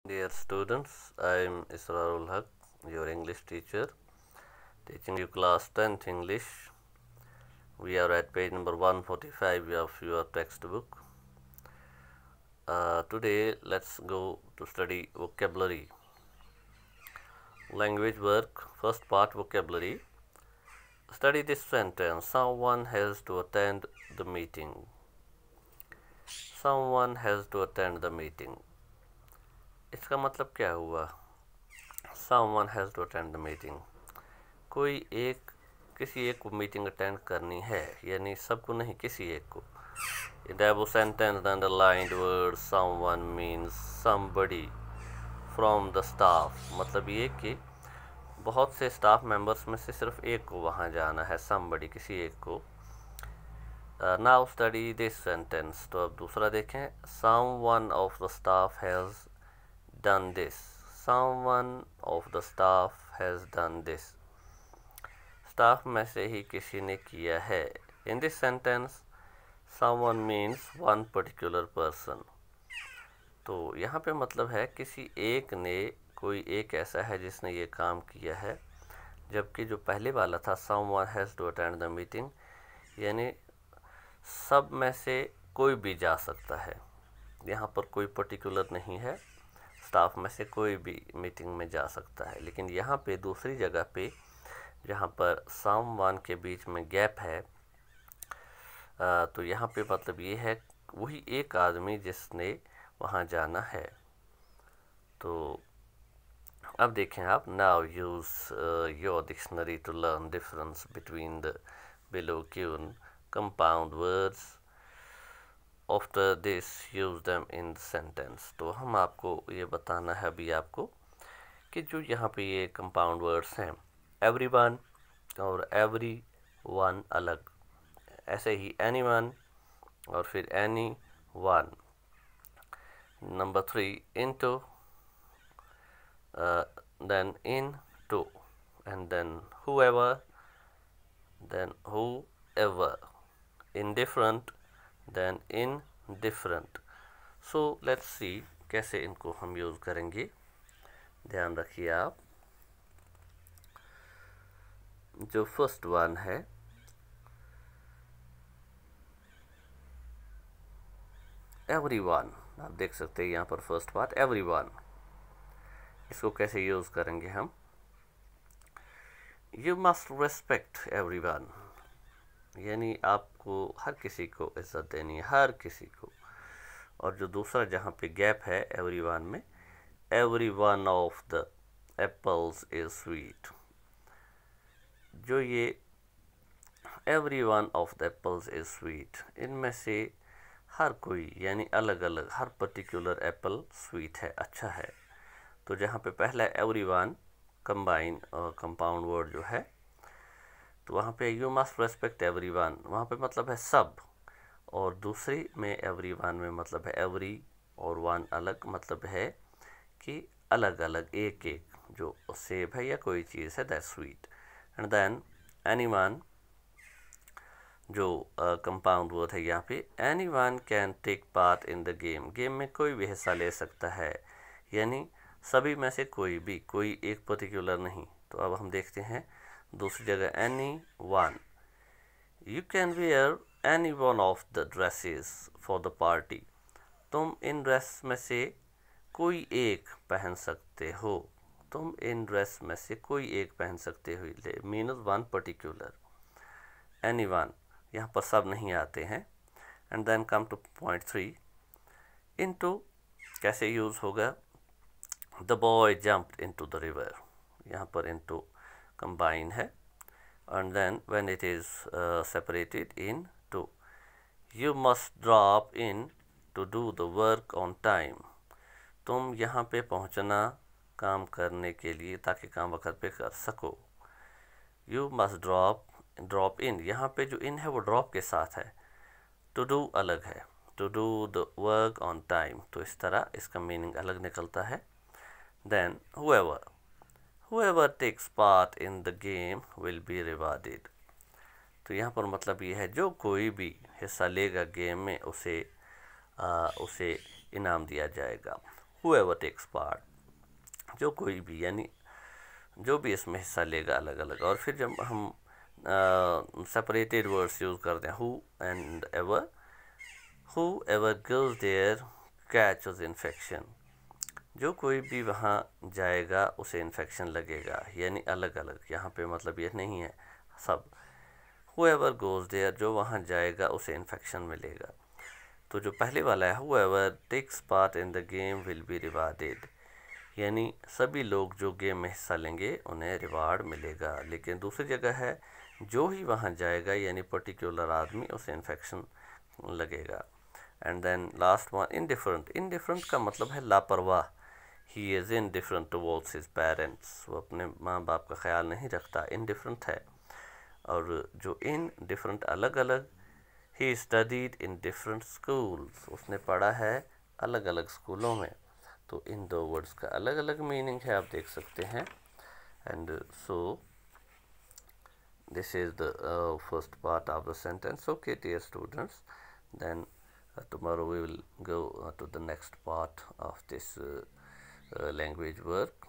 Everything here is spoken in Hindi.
Dear students, I am Israrul Haq, your English teacher, teaching you class 10th English. We are at page number 145 of your textbook. Today, let's go to study vocabulary. Language work, first part vocabulary. Study this sentence. Someone has to attend the meeting. Someone has to attend the meeting. इसका मतलब क्या हुआ? Someone has to attend the meeting. किसी एक को मीटिंग अटेंड करनी है, यानी सबको नहीं, किसी एक को. In the above sentence, the underlined word someone means somebody from the staff. मतलब ये कि बहुत से स्टाफ मेंबर्स में से सिर्फ एक को वहाँ जाना है. somebody, किसी एक को. Now study this sentence. तो अब दूसरा देखें. Someone of the staff has done this. Someone of the staff has done this. Staff में से ही किसी ने किया है. In this sentence, someone means one particular person. तो यहाँ पे मतलब है किसी एक ने, कोई एक ऐसा है जिसने ये काम किया है. जबकि जो पहले वाला था someone has to attend the meeting, यानी सब में से कोई भी जा सकता है. यहाँ पर कोई पर्टिकुलर नहीं है, स्टाफ में से कोई भी मीटिंग में जा सकता है. लेकिन यहाँ पे दूसरी जगह पे जहाँ पर someone के बीच में गैप है, तो यहाँ पे मतलब ये है वही एक आदमी जिसने वहाँ जाना है. तो अब देखें आप. Now use your dictionary to learn difference between the below given compound words. After this, use them in the sentence. तो हम आपको ये बताना है अभी आपको कि जो यहाँ पे ये कंपाउंड वर्ड्स हैं, everyone और everyone अलग, ऐसे ही anyone और फिर anyone. Number 3, into, then into, and then whoever, then whoever. Indifferent, then indifferent. So let's see कैसे इनको हम यूज़ करेंगे. ध्यान रखिए आप. जो फर्स्ट वन है, everyone. आप देख सकते हैं यहाँ पर फर्स्ट पार्ट everyone. इसको कैसे यूज़ करेंगे हम. You must respect everyone, यानी आपको हर किसी को इज्जत देनी है, हर किसी को. और जो दूसरा जहाँ पे गैप है everyone में, every one of the apples is sweet. जो ये every one of the apples is sweet, इनमें से हर कोई, यानी अलग अलग, हर पर्टिकुलर एप्पल स्वीट है, अच्छा है. तो जहाँ पे पहला everyone कंबाइन और कंपाउंड वर्ड जो है, तो वहाँ पे यू मस्ट रेस्पेक्ट everyone, वहाँ पे मतलब है सब. और दूसरी में everyone में मतलब है every और one अलग, मतलब है कि अलग अलग, एक एक, जो सेब है या कोई चीज़ है, that's sweet. And then anyone, जो कंपाउंड वर्ड है यहाँ पे, anyone can take part in the game. Game में कोई भी हिस्सा ले सकता है, यानी सभी में से कोई भी, कोई एक पर्टिकुलर नहीं. तो अब हम देखते हैं दूसरी जगह anyone. You can wear any one of the dresses for the party. तुम इन ड्रेस में से कोई एक पहन सकते हो. तुम इन ड्रेस में से कोई एक पहन सकते हो, मीन्स वन पर्टिकुलर. anyone, यहाँ पर सब नहीं आते हैं. And then come to point 3. into कैसे यूज़ होगा. the boy jumped into the river, यहाँ पर into combine है. and then when it is separated into, you must drop in to do the work on time. तुम यहाँ पे पहुँचना काम करने के लिए, ताकि काम वक्त पे कर सको. you must drop in, यहाँ पे जो in है वो drop के साथ है. to do अलग है, to do the work on time. तो इस तरह इसका मीनिंग अलग निकलता है. then whoever takes part in the game will be rewarded. तो यहाँ पर मतलब ये है जो कोई भी हिस्सा लेगा गेम में, उसे इनाम दिया जाएगा. whoever takes part, जो कोई भी, यानी जो भी इसमें हिस्सा लेगा अलग अलग। और फिर जब हम सेपरेटेड वर्ड्स यूज़ करते हैं, whoever goes there catches infection, जो कोई भी वहाँ जाएगा उसे इन्फेक्शन लगेगा, यानी अलग अलग। यहाँ पे मतलब ये नहीं है सब, whoever goes there, जो वहाँ जाएगा उसे इन्फेक्शन मिलेगा। तो जो पहले वाला है whoever takes part in the game will be rewarded, यानी सभी लोग जो गेम में हिस्सा लेंगे उन्हें रिवार्ड मिलेगा। लेकिन दूसरी जगह है जो ही वहाँ जाएगा, यानी पर्टिकुलर आदमी, उसे इन्फेक्शन लगेगा। And then last one indifferent. Indifferent का मतलब है लापरवाह। He is indifferent towards his parents, वो अपने माँ बाप का ख्याल नहीं रखता, इनडिफरेंट है। और जो इन डिफरेंट अलग अलग, he studied in different schools, उसने पढ़ा है अलग अलग स्कूलों में। तो इन दो वर्ड्स का अलग अलग मीनिंग है, आप देख सकते हैं। And so this is the first part of the sentence. Okay dear students, then tomorrow we will go to the next part of this language work.